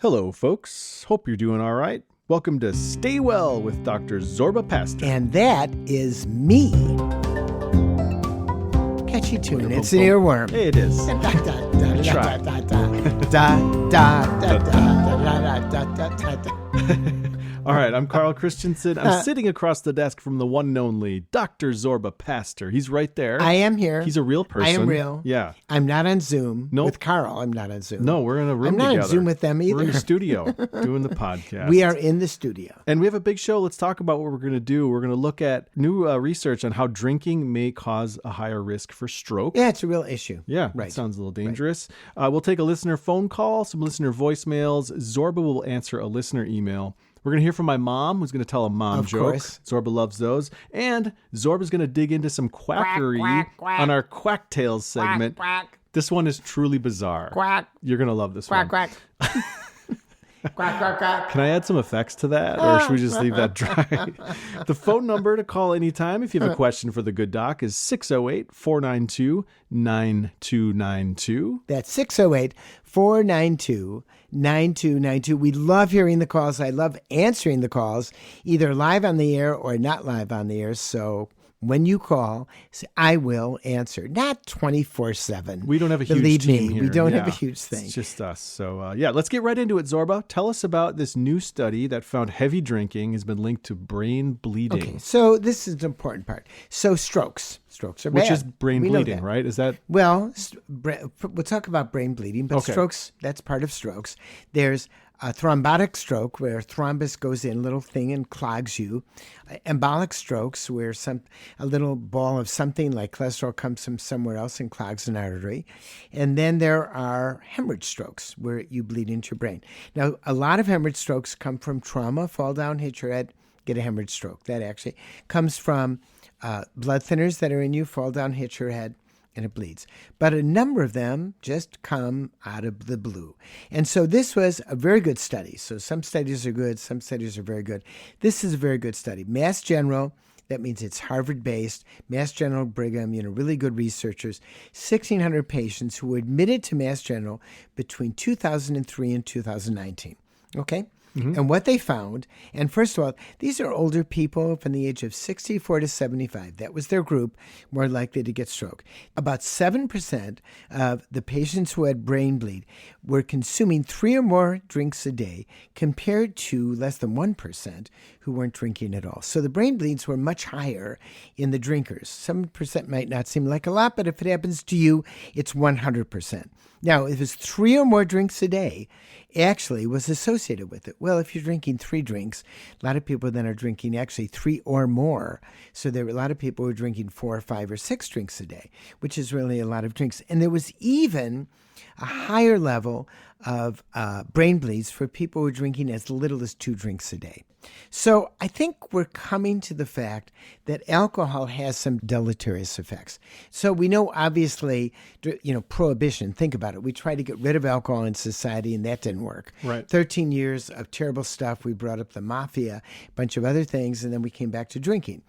Hello, folks. Hope you're doing all right. Welcome to Stay Well with Dr. Zorba Pastor. And that is me. Catchy tune. It's an earworm. It is. All right, I'm Karl Christenson. I'm sitting across the desk from the one and only Dr. Zorba Pastor. He's right there. I am here. He's a real person. I am real. Yeah. I'm not on Zoom Nope. with Karl. I'm not on Zoom. No, we're in a room I'm not together. on Zoom with them either. We're in the studio doing the podcast. We are in the studio. And we have a big show. Let's talk about what we're going to do. We're going to look at new research on how drinking may cause a higher risk for stroke. Yeah, it's a real issue. Yeah, right. That sounds a little dangerous. Right. We'll take a listener phone call, some listener voicemails. Zorba will answer a listener email. We're going to hear from my mom, who's going to tell a mom joke. Course. Zorba loves those. And Zorba's going to dig into some quackery on our Quack Tales segment. Quack. This one is truly bizarre. Quack. You're going to love this one. Quack. Quack, quack, quack. Can I add some effects to that, or should we just leave that dry? The phone number to call anytime if you have a question for the good doc is 608-492-9292. That's 608-492-9292. We love hearing the calls. I love answering the calls, either live on the air or not live on the air. So when you call, I will answer. Not 24/7. We don't have a huge Believe team me, here. we don't have a huge thing. It's just us. So, let's get right into it, Zorba. Tell us about this new study that found heavy drinking has been linked to brain bleeding. Okay, so this is an important part. So strokes are bad. Which is brain We know bleeding, that. right? Is that? Well, we'll talk about brain bleeding, but Okay. strokes, that's part of strokes. There's a thrombotic stroke where thrombus goes in, a little thing, and clogs you. Embolic strokes where a little ball of something like cholesterol comes from somewhere else and clogs an artery. And then there are hemorrhage strokes where you bleed into your brain. Now, a lot of hemorrhage strokes come from trauma, fall down, hit your head, get a hemorrhage stroke. That actually comes from blood thinners that are in you, fall down, hit your head, and it bleeds. But a number of them just come out of the blue. And so this was a very good study. So some studies are good, some studies are very good. This is a very good study. Mass General, that means it's Harvard-based, Mass General, Brigham, really good researchers, 1,600 patients who were admitted to Mass General between 2003 and 2019. Okay? Mm-hmm. And what they found, and first of all, these are older people from the age of 64 to 75. That was their group, more likely to get stroke. About 7% of the patients who had brain bleed were consuming 3 or more drinks a day, compared to less than 1% who weren't drinking at all. So the brain bleeds were much higher in the drinkers. 7% might not seem like a lot, but if it happens to you, it's 100%. Now, if it's 3 or more drinks a day, actually was associated with it. Well, if you're drinking 3 drinks, a lot of people then are drinking actually 3 or more. So there were a lot of people who were drinking 4 or 5 or 6 drinks a day, which is really a lot of drinks. And there was even a higher level of brain bleeds for people who were drinking as little as 2 drinks a day. So I think we're coming to the fact that alcohol has some deleterious effects. So we know, obviously, prohibition, think about it. We tried to get rid of alcohol in society, and that didn't work. Right. 13 years of terrible stuff. We brought up the mafia, a bunch of other things, and then we came back to drinking.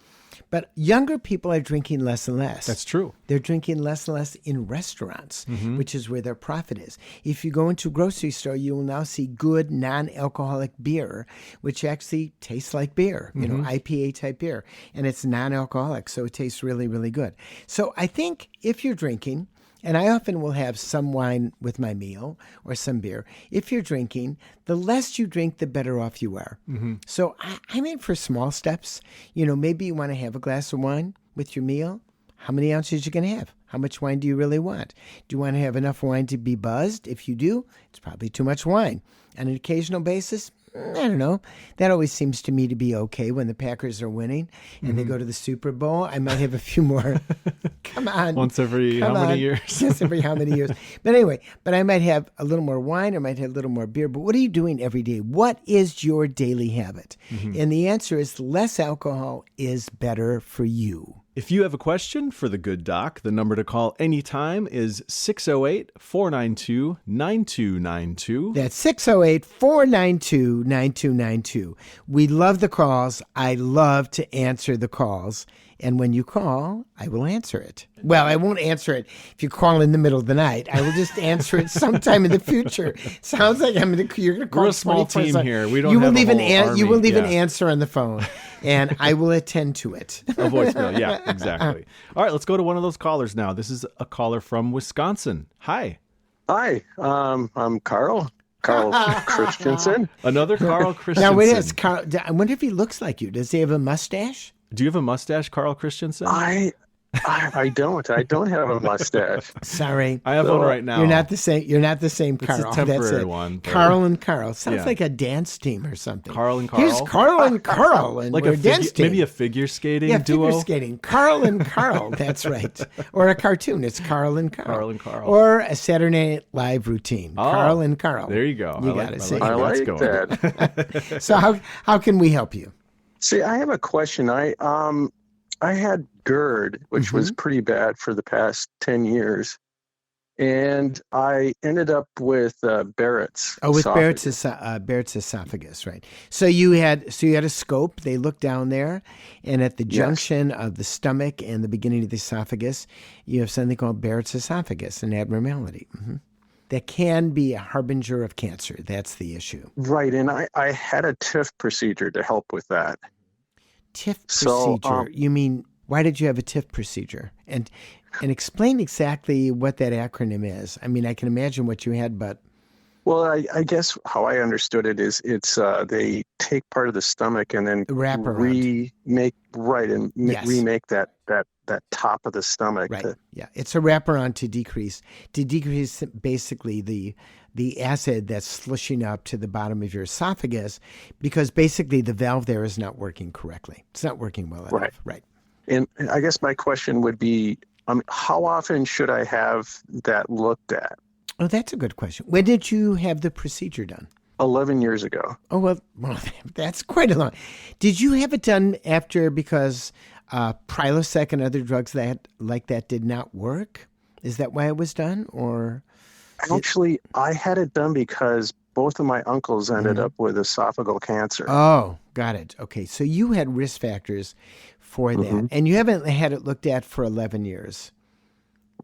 But younger people are drinking less and less. That's true. They're drinking less and less in restaurants, which is where their profit is. If you go into a grocery store, you will now see good non-alcoholic beer, which actually tastes like beer, IPA type beer. And it's non-alcoholic, so it tastes really, really good. So I think if you're drinking, and I often will have some wine with my meal or some beer. If you're drinking, the less you drink, the better off you are. Mm-hmm. So I'm in for small steps. Maybe you want to have a glass of wine with your meal. How many ounces are you going to have? How much wine do you really want? Do you want to have enough wine to be buzzed? If you do, it's probably too much wine. On an occasional basis, I don't know. That always seems to me to be okay when the Packers are winning and they go to the Super Bowl. I might have a few more. Come on. Once every how many years? Yes, every how many years. But anyway, I might have a little more wine, or might have a little more beer. But what are you doing every day? What is your daily habit? And the answer is less alcohol is better for you. If you have a question for the good doc, the number to call anytime is 608-492-9292. That's 608-492-9292. We love the calls. I love to answer the calls. And when you call, I will answer it. Well, I won't answer it if you call in the middle of the night. I will just answer it sometime in the future. Sounds like you're going to call. We're a small team here. We don't you have will a leave whole an army. You will leave an answer on the phone, and I will attend to it. A voicemail. Yeah, exactly. All right, let's go to one of those callers now. This is a caller from Wisconsin. Hi. Hi, I'm Karl Christenson. Another Karl Christenson. Now, wait a minute, Karl, I wonder if he looks like you. Does he have a mustache? Do you have a mustache, Karl Christenson? I don't. I don't have a mustache. Sorry. I have one right now. You're not the same. You're not the same Karl. It's a temporary That's it. one. But... Karl and Karl. Sounds Yeah. like a dance team or something. Karl and Karl. Here's Karl and Karl, and Like we're a a dance team. maybe a figure skating duo. Figure skating. Karl and Karl. That's right. Or a cartoon. It's Karl and Karl. Karl and Karl. Or a Saturday Night Live routine. Oh, Karl and Karl. There you go. You got it. See? I like going. that. So how can we help you? See, I have a question. I had GERD, which was pretty bad for the past 10 years. And I ended up with Barrett's. Oh, with esophagus. Barrett's esophagus, right? So you had a scope. They looked down there, and at the junction of the stomach and the beginning of the esophagus, you have something called Barrett's esophagus, an abnormality. That can be a harbinger of cancer. That's the issue. Right, and I had a TIF procedure to help with that. TIF So, procedure. You mean, why did you have a TIF procedure? And explain exactly what that acronym is. I mean, I can imagine what you had, but... Well, I guess how I understood it is it's they take part of the stomach and then remake that top of the stomach. Right. Yeah, it's a wraparound to decrease basically the acid that's slushing up to the bottom of your esophagus, because basically the valve there is not working correctly. It's not working well enough. Right. And I guess my question would be, how often should I have that looked at? Oh, that's a good question. When did you have the procedure done? 11 years ago. Oh, well, that's quite a long. Did you have it done after because Prilosec and other drugs like that did not work? Is that why it was done, or? Actually, I had it done because both of my uncles ended up with esophageal cancer. Oh, got it. Okay, so you had risk factors for that, and you haven't had it looked at for 11 years.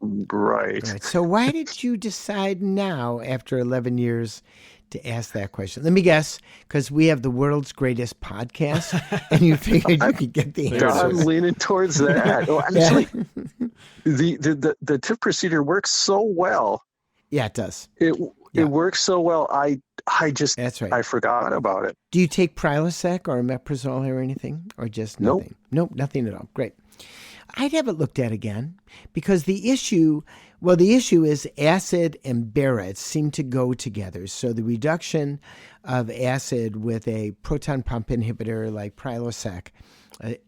Right. So why did you decide now, after 11 years, to ask that question? Let me guess, because we have the world's greatest podcast, and you figured you could get the answers. I'm leaning towards that. Well, actually, the TIF procedure works so well. Yeah, it does. It works so well. I just That's right. I forgot about it. Do you take Prilosec or omeprazole or anything, or just nothing? Nope, nothing at all. Great. I'd have it looked at again, because the issue is acid and Barrett seem to go together. So the reduction of acid with a proton pump inhibitor like Prilosec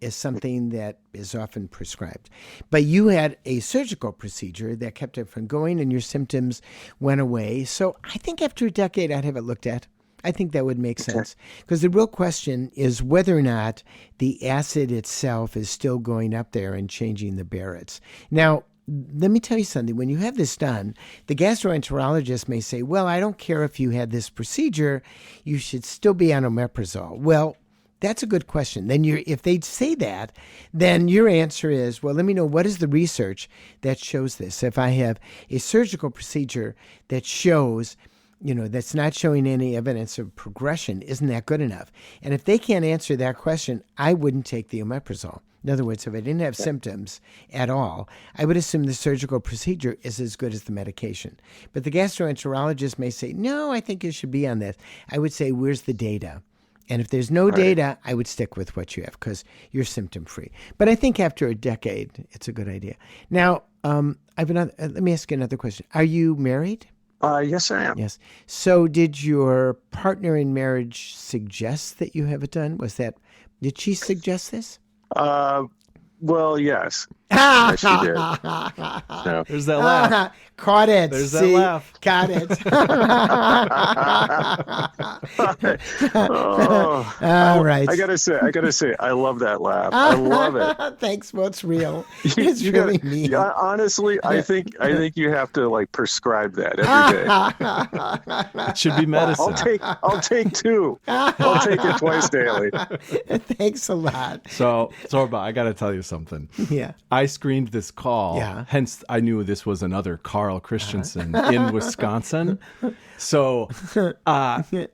is something that is often prescribed. But you had a surgical procedure that kept it from going, and your symptoms went away. So I think after a decade, I'd have it looked at. I think that would make sense, because the real question is whether or not the acid itself is still going up there and changing the Barrett's. Now, let me tell you something. When you have this done, the gastroenterologist may say, well, I don't care if you had this procedure, you should still be on omeprazole. Well, that's a good question. Then if they say that, then your answer is, well, let me know what is the research that shows this. If I have a surgical procedure that shows, that's not showing any evidence of progression, isn't that good enough? And if they can't answer that question, I wouldn't take the omeprazole. In other words, if I didn't have symptoms at all, I would assume the surgical procedure is as good as the medication. But the gastroenterologist may say, no, I think you should be on this. I would say, where's the data? And if there's no data, I would stick with what you have, because you're symptom-free. But I think after a decade, it's a good idea. Now, let me ask you another question. Are you married? Yes, I am. Yes. So did your partner in marriage suggest that you have it done? Did she suggest this? Well, yes. Yes, she did. So. There's that laugh. Caught it. There's See? that laugh. Got it. All right. I gotta say, I love that laugh. I love it. Thanks. Well, it's real. It's really neat. Yeah, honestly, I think you have to like prescribe that every day. It should be medicine. I'll take 2. I'll take it twice daily. Thanks a lot. So, Zorba, I got to tell you something. Yeah. I screened this call. Yeah. Hence, I knew this was another Karl Christenson in Wisconsin. So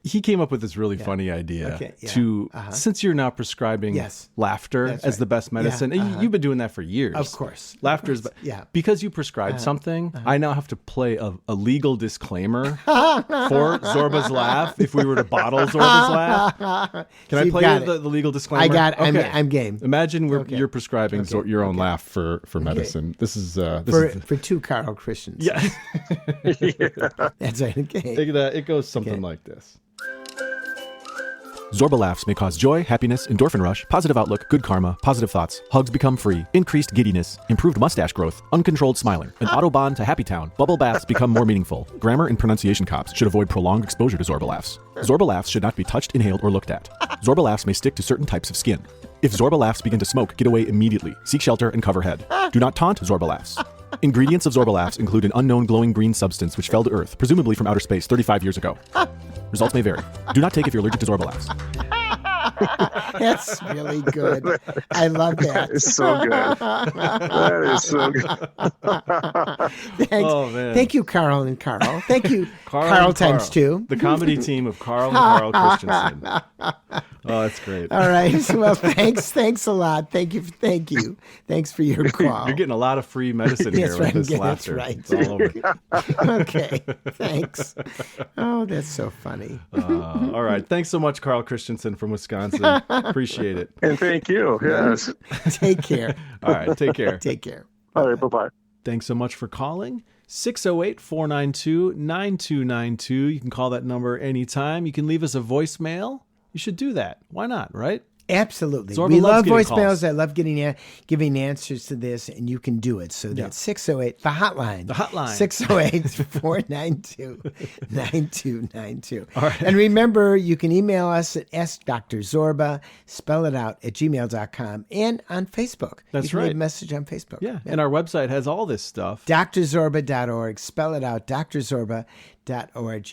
he came up with this really funny idea since you're now prescribing laughter as the best medicine. And you've been doing that for years. Of course. Laughter is, because you prescribed something, I now have to play a legal disclaimer for Zorba's laugh if we were to bottle Zorba's laugh. Can I play the legal disclaimer? I got it. Okay. I'm game. Imagine you're prescribing your own laugh for medicine. This is for 2 Karl Christians. Yeah. That's right. Okay. It goes something like this. Zorba laughs may cause joy, happiness, endorphin rush, positive outlook, good karma, positive thoughts, hugs become free, increased giddiness, improved mustache growth, uncontrolled smiling, an autobahn to happy town, bubble baths become more meaningful. Grammar and pronunciation cops should avoid prolonged exposure to Zorba laughs. Zorba laughs should not be touched, inhaled, or looked at. Zorba laughs may stick to certain types of skin. If Zorba laughs begin to smoke, get away immediately. Seek shelter and cover head. Do not taunt Zorba laughs. Ingredients of Zorba laughs include an unknown glowing green substance which fell to Earth, presumably from outer space 35 years ago. Results may vary. Do not take if you're allergic to Zorba laughs. That's really good. I love that. That is so good. That is so good. Thanks. Oh, man. Thank you, Karl and Karl. Thank you, Karl and times 2. The comedy team of Karl and Karl Christensen. Oh, that's great. All right. Well, thanks a lot. Thank you. Thanks for your call. You're getting a lot of free medicine here with this laughter. That's right. It's all over. Okay. Thanks. Oh, that's so funny. All right. Thanks so much, Karl Christensen from Wisconsin. Appreciate it. And thank you. Yes. Take care. All right. Take care. Take care. All right. Bye-bye. Thanks so much for calling. 608-492-9292. You can call that number anytime. You can leave us a voicemail. You should do that. Why not, right? Absolutely. Zorba We love loves voicemails. calls. I love giving answers to this, and you can do it. So that's 608, the hotline. 608-492-9292. All right. And remember, you can email us at askdrzorba, spell it out, at gmail.com, and on Facebook. That's you can right. leave a message on Facebook. Yeah. And our website has all this stuff. drzorba.org, spell it out, drzorba.org.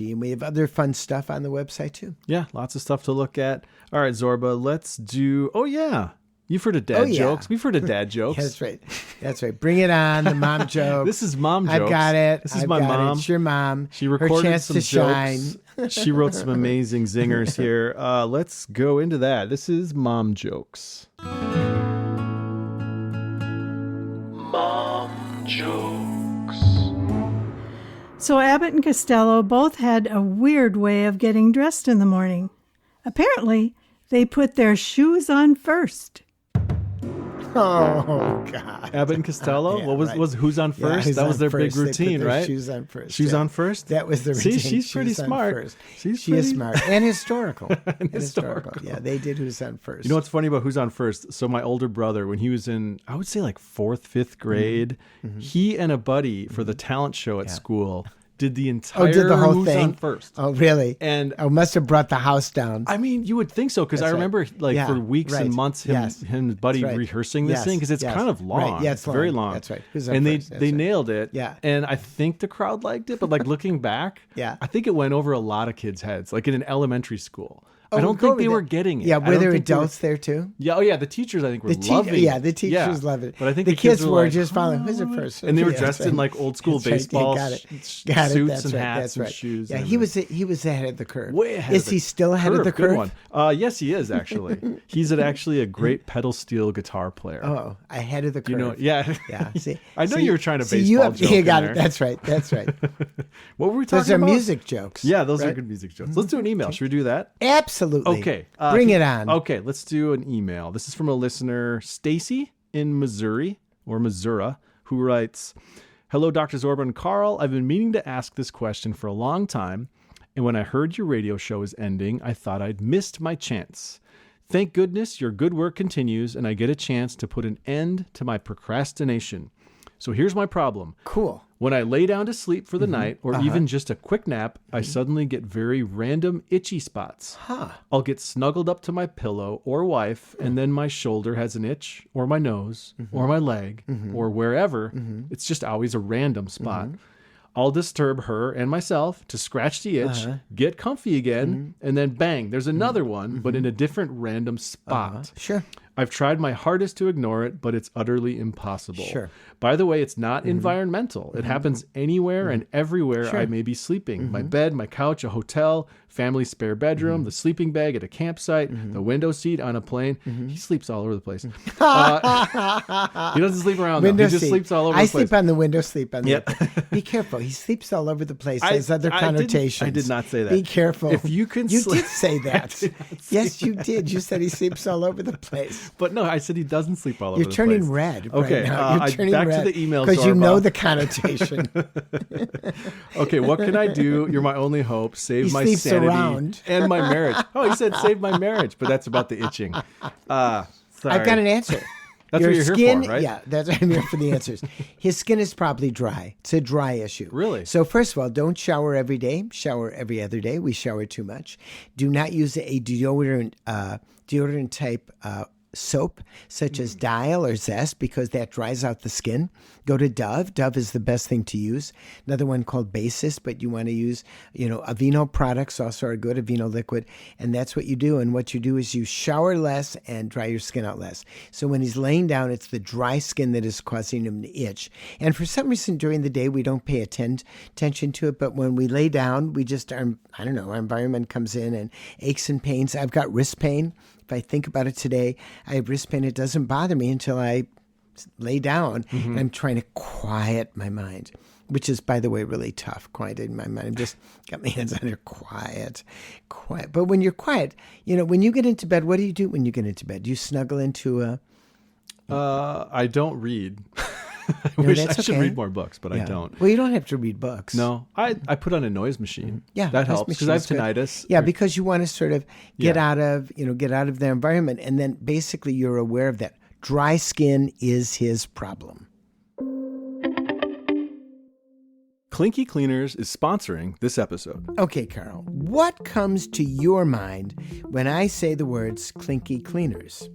And we have other fun stuff on the website, too. Yeah. Lots of stuff to look at. All right, Zorba, let's do... Oh, yeah. You've heard of dad jokes. We've heard of dad jokes. That's right. That's right. Bring it on, the mom joke. This is mom jokes. I've got it. This is my mom. It's your mom. She recorded Her chance some to jokes. shine. She wrote some amazing zingers here. Let's go into that. This is mom jokes. Mom jokes. So Abbott and Costello both had a weird way of getting dressed in the morning. Apparently, they put their shoes on first. Oh, God. Abbott and Costello? Yeah, what was who's on first? who's that was on their first. big They put routine, their right? Shoes on first. Shoes yeah. on first? That was the See, routine. she's pretty Shoes on smart. first. She is pretty smart and historical. Historical. Yeah, they did Who's on First. You know what's funny about Who's on First? So my older brother, when he was in, I would say like 4th, 5th grade, he and a buddy for the talent show at school did the entire did the whole Who's thing? on First. Oh, really? And must have brought the house down. I mean, you would think so, because I That's right. remember like Yeah, for weeks right. and months him and his buddy That's right. rehearsing this Yes, thing, because it's yes. kind of long. Right. Yeah, it's long. very long. That's right. Who's on and First? they That's right. nailed it. Yeah. And I think the crowd liked it, but like looking back, Yeah. I think it went over a lot of kids' heads, like in an elementary school. I Oh, don't go think they with were it. getting it. Yeah, I were don't there think they were- adults there too? Yeah, oh yeah, the teachers I think were loving it. Yeah, the teachers love it. But I think the the kids were like, just following. Who's it first? and they were Yeah, dressed that's in right. like old school That's right. baseball Got it. suits That's and right. hats That's and right. shoes. Yeah, and he was ahead of the curve. way ahead. Is he still ahead of the curve? Good one. Yes, he is actually. He's actually a great pedal steel guitar player. Oh, ahead of the curve. You know, yeah. Yeah. See, I know you were trying to see, baseball joke you in got there. it. That's right. That's right. What were we talking Those are about? music jokes. Yeah, those are right? good music jokes. Let's do an email. Should we do that? Absolutely. Okay. Bring it on. Okay, let's do an email. This is from a listener, Stacy in Missouri, who writes, "Hello, Dr. Zorba and Karl. I've been meaning to ask this question for a long time, and when I heard your radio show is ending, I thought I'd missed my chance. Thank goodness your good work continues and I get a chance to put an end to my procrastination. So here's my problem. Cool. When I lay down to sleep for the night or even just a quick nap, I suddenly get very random itchy spots. I'll get snuggled up to my pillow or wife, and then my shoulder has an itch, or my nose, or my leg, or wherever. It's just always a random spot. I'll disturb her and myself to scratch the itch, get comfy again, and then bang, there's another one, but in a different random spot. Sure. I've tried my hardest to ignore it, but it's utterly impossible. Sure. By the way, it's not environmental. It happens anywhere and everywhere I may be sleeping. My bed, my couch, a hotel, family spare bedroom, the sleeping bag at a campsite, the window seat on a plane. He sleeps all over the place. He doesn't sleep around, though. He just sleeps all over the place. I sleep on the window, sleep on the... Be careful. He sleeps all over the place. There's other connotations. I did not say that. Be careful. If you can You sleep... did say that. Yes, you did. You said he sleeps all over the place. But no, I said he doesn't sleep all over the place. You're turning red Okay, right now. You're turning back red to the email, because you Zorba. know the connotation. Okay, what can I do? You're my only hope. Save He my sleeps sanity around. and my marriage. Oh, he said save my marriage, but that's about the itching. Sorry. I've got an answer. That's Your what you're skin, here for, right? Yeah, I'm here for the answers. His skin is probably dry. It's a dry issue. Really? So first of all, don't shower every day. Shower every other day. We shower too much. Do not use a deodorant type soap such as Dial or Zest because that dries out the skin. Go to Dove. Dove is the best thing to use. Another one called Basis, but you want to use, Aveeno products also are good, Aveeno liquid, and that's what you do. And what you do is you shower less and dry your skin out less. So when he's laying down, it's the dry skin that is causing him to itch. And for some reason during the day, we don't pay attention to it, but when we lay down, our environment comes in and aches and pains. I've got wrist pain. If I think about it today, I have wrist pain. It doesn't bother me until I lay down. And I'm trying to quiet my mind, which is, by the way, really tough. Quieting my mind. I've just got my hands on there. Quiet. But when you're quiet, when you get into bed, what do you do when you get into bed? Do you snuggle into a... I don't read. I wish I should read more books, but I don't. Well, you don't have to read books. No, I put on a noise machine. Yeah, that helps because I have tinnitus. Yeah, because you want to sort of get out of the environment, and then basically you're aware of that. Dry skin is his problem. Clinky Cleaners is sponsoring this episode. Okay, Karl, what comes to your mind when I say the words Clinky Cleaners?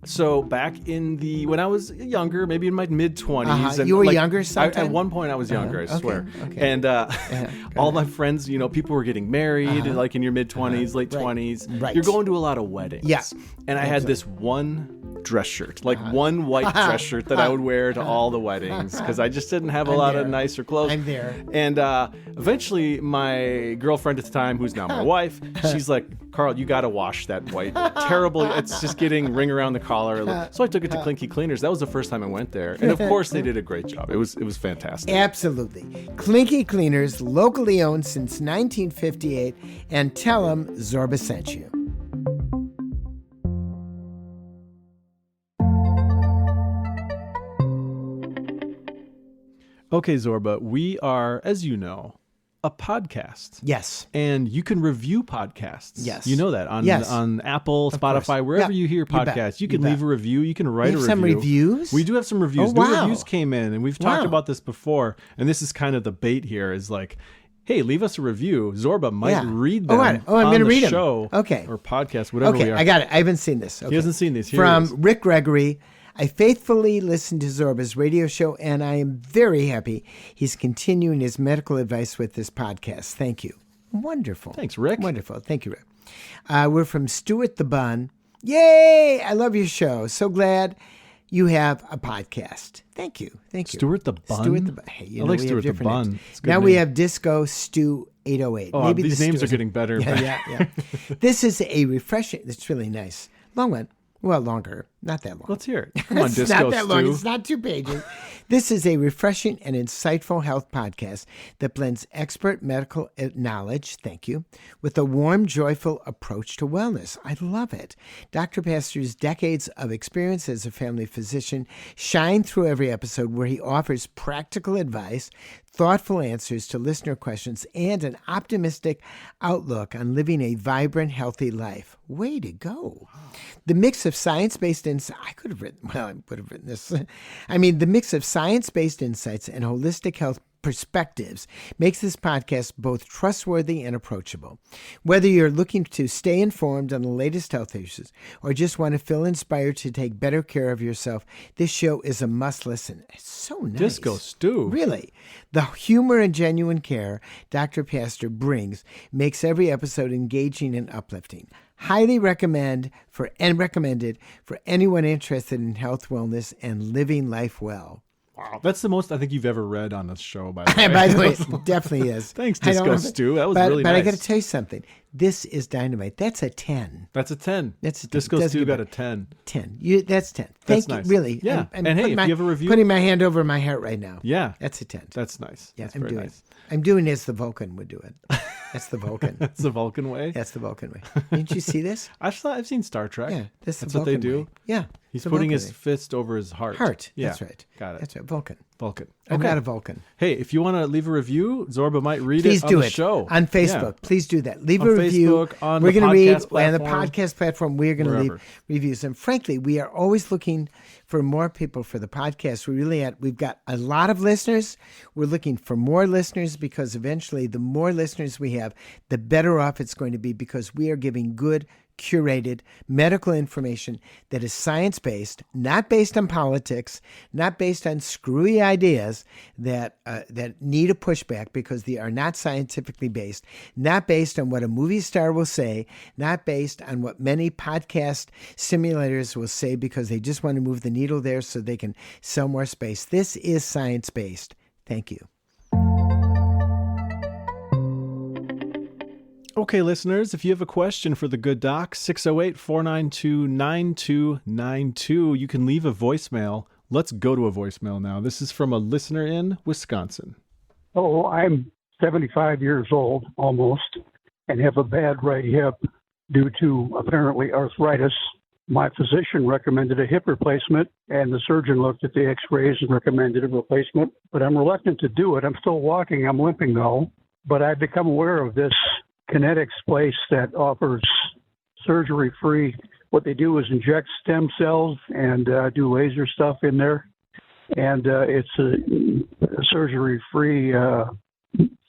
So back when I was younger, maybe in my mid-20s. You were younger sometime? At one point I was younger, I swear. Okay. And all my friends, people were getting married, like in your mid-20s, late 20s. Right. You're going to a lot of weddings. Yeah. And I had this one dress shirt, like one white dress shirt that I would wear to all the weddings because I just didn't have a lot of nicer clothes. I'm there. And eventually my girlfriend at the time, who's now my wife, she's like, Karl, you got to wash that white. Terrible. It's just getting ring around the collar. So I took it to Clinky Cleaners. That was the first time I went there. And of course they did a great job. It was fantastic. Absolutely. Clinky Cleaners, locally owned since 1958. And tell them Zorba sent you. Okay, Zorba, we are, as you know, a podcast. Yes. And you can review podcasts. Yes. You know that on Apple, Spotify, wherever you hear podcasts. You can leave a review. You can write a review. Some reviews? We do have some reviews. Oh, wow. New reviews came in, and we've talked about this before. And this is kind of the bait here is like, hey, leave us a review. Zorba might read them I'm on going to the read show them. Okay. or podcast, whatever we are. I got it. I haven't seen this. Okay. He hasn't seen these. Here From Rick Gregory. I faithfully listen to Zorba's radio show, and I am very happy he's continuing his medical advice with this podcast. Thank you. Wonderful. Thanks, Rick. Wonderful. Thank you, Rick. We're from Stuart the Bun. Yay! I love your show. So glad you have a podcast. Thank you. Thank you. Stuart the Bun? Stuart the Bun. Hey, I like Stuart the Bun. Names. Now we have Disco Stew 808. Oh, Maybe these names are getting better. Yeah. This is a refreshing, it's really nice. Long one. Well, longer. Not that long. Let's hear it. Come on, It's Disco not that long. Stew. It's not 2 pages. This is a refreshing and insightful health podcast that blends expert medical knowledge, thank you, with a warm, joyful approach to wellness. I love it. Dr. Pastor's decades of experience as a family physician shine through every episode where he offers practical advice, thoughtful answers to listener questions, and an optimistic outlook on living a vibrant, healthy life. Way to go. The mix of science-based insights, I would have written this. The mix of science-based insights and holistic health perspectives makes this podcast both trustworthy and approachable. Whether you're looking to stay informed on the latest health issues or just want to feel inspired to take better care of yourself, this show is a must listen. It's so nice. Disco Stew. Really. The humor and genuine care Dr. Pastor brings makes every episode engaging and uplifting. Highly recommended for anyone interested in health, wellness, and living life well. Wow. That's the most I think you've ever read on this show, by the way. By the way, it definitely is. Thanks, Disco Stew. That was really But nice. I got to tell you something. This is dynamite. That's a 10. That's a 10. That's a 10. Disco Doesn't Stew get got better. a 10. 10. That's 10. Thank you. nice. Really. Yeah. I'm And hey, putting if you have a review- putting my hand over my heart right now. Yeah. That's a 10. That's nice. Yeah, That's I'm very doing nice. I'm doing as the Vulcan would do it. That's the Vulcan. That's the Vulcan way. That's the Vulcan way. Didn't you see this? I've seen Star Trek. Yeah, that's what the they Vulcan do. way. Yeah. He's the putting Vulcan his way. fist over his heart. Heart. Yeah. That's right. Got it. That's right. Vulcan. Vulcan. I'm not a Vulcan. Hey, if you want to leave a review, Zorba might read Please it do on the it show. on Facebook. Yeah. Please do that. Leave On a review. Facebook, on we're the going to read podcast on the platform. podcast platform. We're going to Wherever. leave reviews. And frankly, we are always looking for more people for the podcast. We've got a lot of listeners. We're looking for more listeners because eventually, the more listeners we have, the better off it's going to be because we are giving good, curated medical information that is science-based, not based on politics, not based on screwy ideas that need a pushback because they are not scientifically based, not based on what a movie star will say, not based on what many podcast simulators will say because they just want to move the needle there so they can sell more space. This is science-based. Thank you. Okay, listeners, if you have a question for the good doc, 608-492-9292. You can leave a voicemail. Let's go to a voicemail now. This is from a listener in Wisconsin. Oh, I'm 75 years old almost and have a bad right hip due to apparently arthritis. My physician recommended a hip replacement, and the surgeon looked at the x-rays and recommended a replacement. But I'm reluctant to do it. I'm still walking. I'm limping, though. But I've become aware of this Kinetics place that offers surgery-free. What they do is inject stem cells and do laser stuff in there. And it's a surgery-free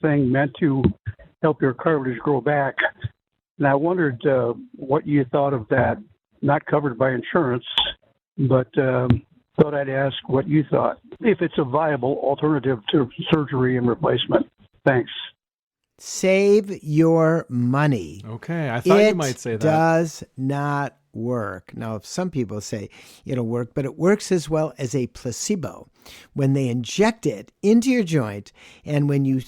thing meant to help your cartilage grow back. And I wondered what you thought of that. Not covered by insurance, but thought I'd ask what you thought, if it's a viable alternative to surgery and replacement. Thanks. Save your money. Okay, I thought you might say that. It does not work. Now, some people say it'll work, but it works as well as a placebo. When they inject it into your joint, and when you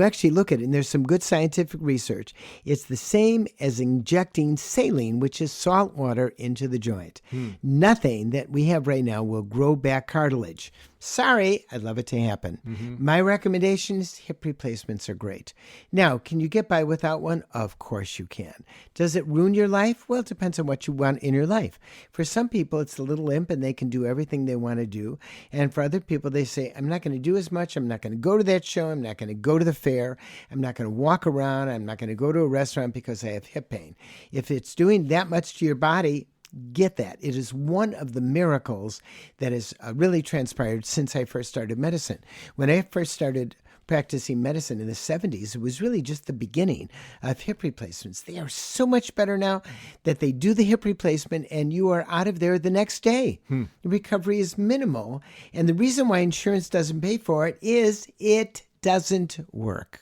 actually look at it, and there's some good scientific research, it's the same as injecting saline, which is salt water, into the joint. Nothing that we have right now will grow back cartilage. Sorry, I'd love it to happen. My recommendation is hip replacements are great. Now, can you get by without one? Of course you can. Does it ruin your life? Well, it depends on what you want in your life. For some people, it's a little limp and they can do everything they want to do. And for other people, they say, I'm not going to do as much. I'm not going to go to that show. I'm not going to go to the fair. I'm not going to walk around. I'm not going to go to a restaurant because I have hip pain. If it's doing that much to your body, get that. It is one of the miracles that has really transpired since I first started medicine. When I first started practicing medicine in the 70s, it was really just the beginning of hip replacements. They are so much better now that they do the hip replacement and you are out of there the next day. The recovery is minimal. And the reason why insurance doesn't pay for it is it doesn't work.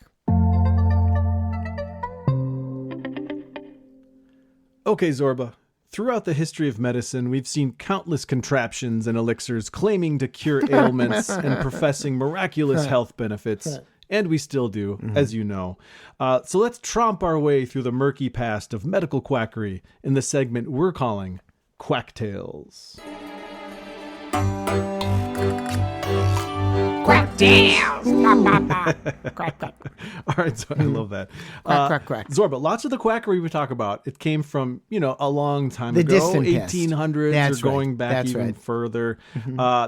Okay, Zorba. Throughout the history of medicine, we've seen countless contraptions and elixirs claiming to cure ailments and professing miraculous health benefits. And we still do, as you know. So let's tromp our way through the murky past of medical quackery in the segment we're calling Quack Tales. Quack tales. Quack, quack. All right, so I love that. Quack, quack, quack. Zorba, lots of the quackery we talk about, it came from, a long time The ago, distant past. 1800s, That's or going right. back That's even right. further.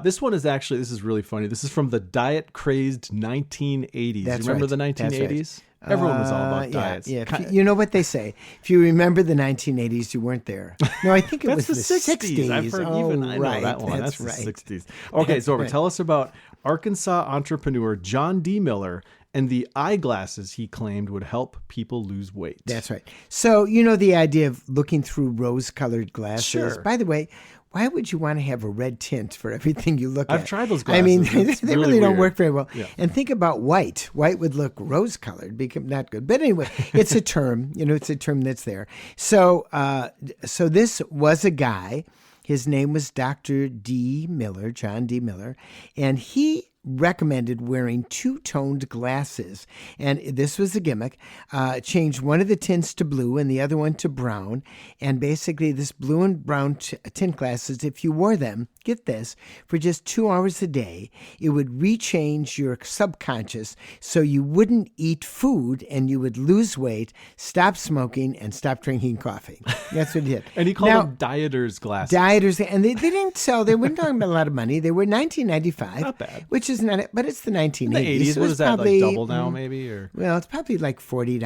This one is actually, this is really funny. This is from the diet-crazed 1980s. That's you remember right. the That's right. 1980s? Everyone was all about diets. Yeah. You know what they say? If you remember the 1980s, you weren't there. No, I think it was That's the the 60s. I've heard I know right. that one. That's right. the 60s. Okay, That's Zorba, right. tell us about Arkansas entrepreneur John D. Miller and the eyeglasses he claimed would help people lose weight. That's right. So, the idea of looking through rose-colored glasses. Sure. By the way, why would you want to have a red tint for everything you look at? I've tried those glasses. I mean, It's they really really don't weird. work very well. Yeah. And think about white. White would look rose-colored, become not good. But anyway, it's a term. It's a term that's there. So, so this was a guy. His name was Dr. D. Miller, John D. Miller, and he recommended wearing two-toned glasses. And this was a gimmick. Change one of the tints to blue and the other one to brown. And basically this blue and brown tint glasses, if you wore them, get this, for just 2 hours a day, it would rechange your subconscious so you wouldn't eat food and you would lose weight, stop smoking, and stop drinking coffee. That's what he did. And he called them dieters glasses. Dieters, and they didn't sell. They weren't talking about a lot of money. They were $19.95. Not bad. Which is not, but it's the 1980s. In the 80s, so what it's is that, probably, like double now maybe? Or Well, it's probably like $40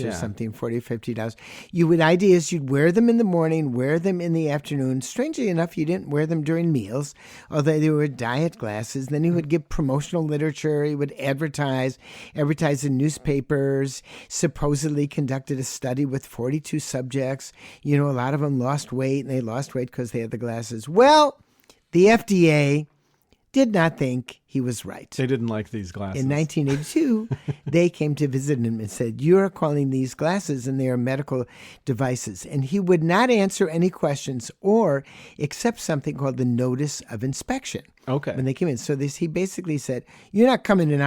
Yeah. or something, $40, $50. Idea is you'd wear them in the morning, wear them in the afternoon. Strangely enough, you didn't wear them during meals, although they were diet glasses. Then he would give promotional literature. He would advertise in newspapers, supposedly conducted a study with 42 subjects. A lot of them lost weight, and they lost weight because they had the glasses. Well, the FDA did not think he was right. they didn't like these glasses. In 1982, they came to visit him and said, "You're calling these glasses, and they are medical devices." And he would not answer any questions or accept something called the notice of inspection. Okay. When they came in. So he basically said, "You're not coming in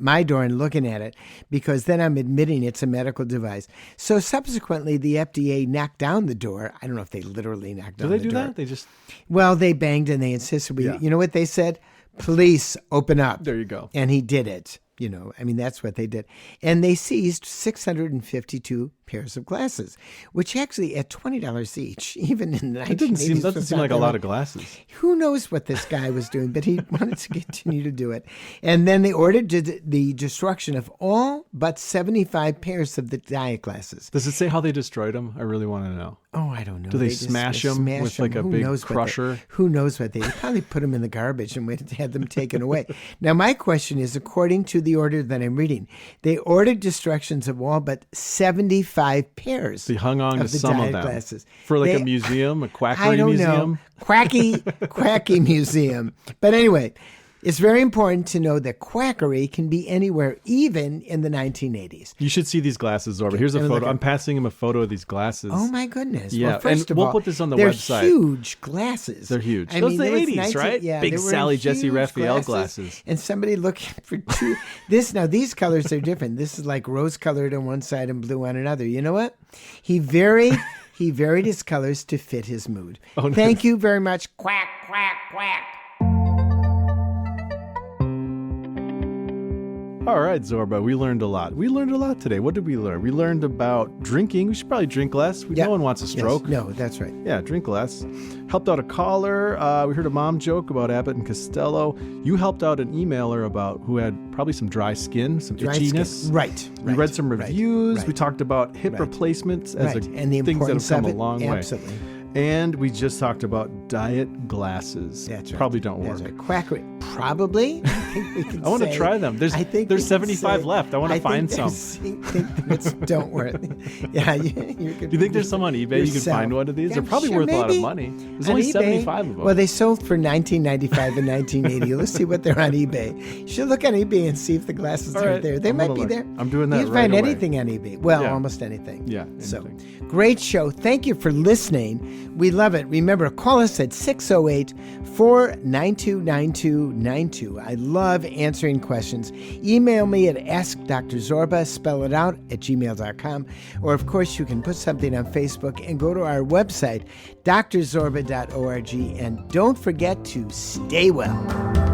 my door and looking at it, because then I'm admitting it's a medical device." So subsequently, the FDA knocked down the door. I don't know if they literally knocked Do down they the do door. that? They just... Well, they banged and they insisted. Yeah. You know what they said? "Police, open up." There you go. And he did it. That's what they did. And they seized 652 pairs of glasses, which actually at $20 each, even in the 1980s. It doesn't seem like a lot of glasses. Who knows what this guy was doing, but he wanted to continue to do it. And then they ordered the destruction of all but 75 pairs of the diet glasses. Does it say how they destroyed them? I really want to know. Oh, I don't know. Do they just smash 'em with like a Who big knows what crusher? Who knows what they probably put them in the garbage and had them taken away. Now, my question is, according to the order that I'm reading, they ordered destructions of all but 75 pairs. They hung on to of the some of diet them glasses. for like They- a museum, a quackery I don't museum. know. Quacky museum. But anyway, it's very important to know that quackery can be anywhere, even in the 1980s. You should see these glasses, Zorba. Here's a Let me look photo. at- I'm passing him a photo of these glasses. Oh my goodness! Yeah, well, first and of we'll all, put this on the they're website. Huge glasses. They're huge. I Those mean, are the there was 80s, right? Yeah, Big they were Sally huge Jesse Raphael glasses. And somebody looking for two. Now these colors are different. This is like rose colored on one side and blue on another. You know what? He varied his colors to fit his mood. Oh, no. Thank you very much. Quack quack quack. All right, Zorba, we learned a lot. We learned a lot today. What did we learn? We learned about drinking. We should probably drink less. Yeah. No one wants a stroke. Yes. No, that's right. Yeah, drink less. Helped out a caller. We heard a mom joke about Abbott and Costello. You helped out an emailer about who had probably some dry skin, some Dry itchiness. skin. Right. We read some right, reviews. right. We talked about hip Right. replacements as Right. And the things that have importance come of a it. long way. Absolutely. And we just talked about diet glasses. That's right. Probably don't That's work. right. Quackery. Probably. I think we can I want to say- try them. There's I think there's we can 75 say- left. I want to find some. think that's don't work. Yeah, you could. Do you think there's some on eBay? You can find one of these. They're probably worth a lot of money. There's only 75 of them. Well, they sold for $19.95 in 1980. Let's see what they're on eBay. You should look on eBay and see if the glasses All are right. there. They I'm might gonna be look. there. I'm doing that You can right find away. anything on eBay. Well, Yeah. almost anything. Yeah, So, anything. great show. Thank you for listening. We love it. Remember, call us at 608-492-9292. I love answering questions. Email me at askdrzorba, spell it out, at gmail.com. Or, of course, you can put something on Facebook and go to our website, drzorba.org. And don't forget to stay well.